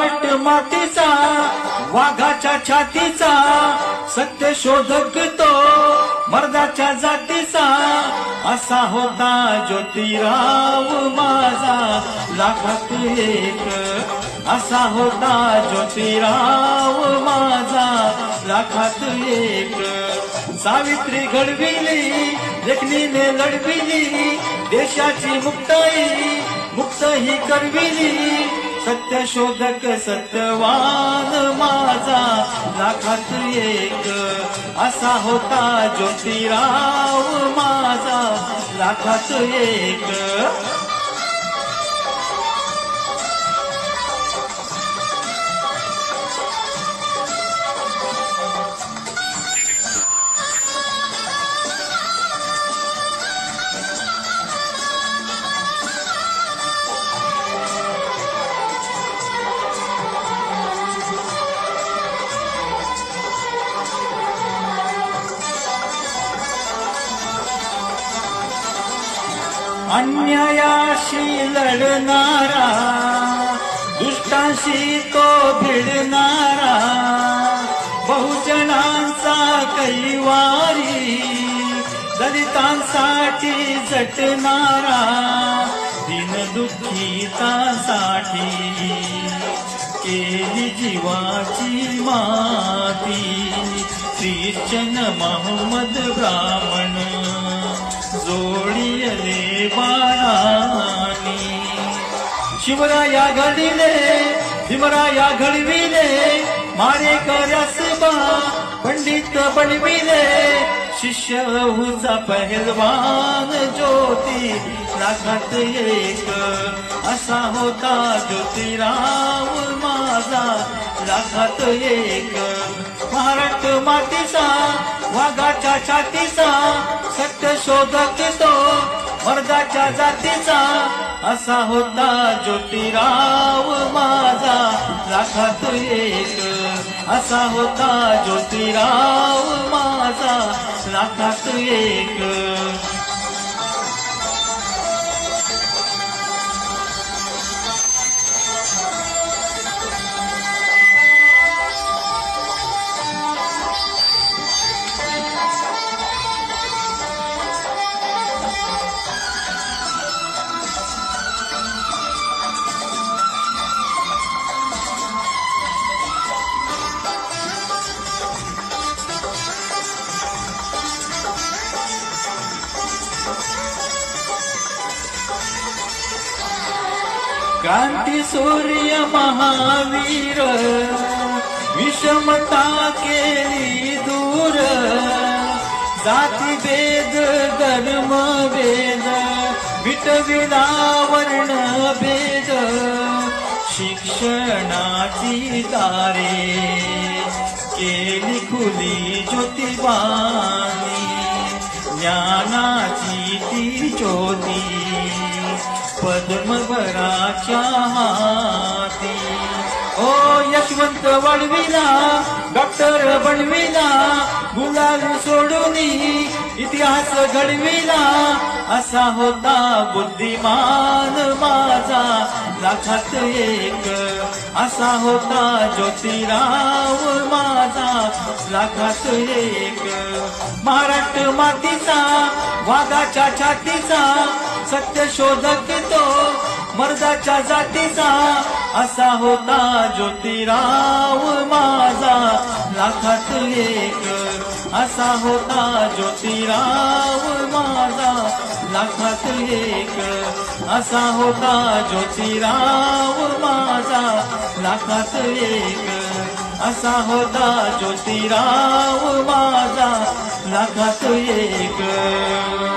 महाराष्ट्र मातीचा वाघाच्या छातीचा सत्य शोधक तो मर्दाच्या जातीचा असा होता ज्योतिराव माझा लाखात एक असा होता ज्योतिराव माझा लाखात एक सावित्री घडविली लेखणीने लढविली देशाची मुक्ताई मुक्त ही करविली सत्य शोधक सत्यवान माझा लाखात एक असा होता ज्योतिराव माझा लाखात एक अन्यायाशी लढणारा दुष्टांशी तो भिडणारा बहुजनांचा कैवारी दलितांसाठी झटणारा दीनदुःखितांसाठी केली जीवाची माती ख्रिश्चन मोहम्मद ब्राह्मण जोडियले बाणानी शिवराया घडविले भीमराया घडविले मारेकऱ्यास बा पंडित बनविले शिष्य हुचा पहलवान ज्योती लाखात एक असा होता ज्योतिराव माझा लाखात एक महाराष्ट्र मातीचा वाघाच्या छातीचा सत्य शोधक तो मर्दाच्या जातीचा असा होता ज्योतिराव माझा लाखात एक असा होता ज्योतिराव माझा लाखात एक क्रांती सूर्य महावीर विषमता केली दूर जाती भेद धर्म भेद मिटविला वर्ण भेद शिक्षणाची दारे केली खुली ज्योतिबानी ज्ञानाची ती ज्योती पद्मभराच्या हाती ओ यशवंत वाढविला डॉक्टर बनविला गुलाल सोडून इतिहास घडविला असा होता बुद्धिमान माझा लाखात एक असा होता ज्योतिराव माझा लाखात एक महाराष्ट्र मातीचा वाघाच्या छातीचा सत्य शोधक तो मर्दाच्या जातीचा असा होता ज्योतिराव माझा लाखात एक असा होता ज्योतिराव माझा लाखात एक असा होता ज्योतिराव माझा लाखात एक असा होता ज्योतिराव माझा लाखात एक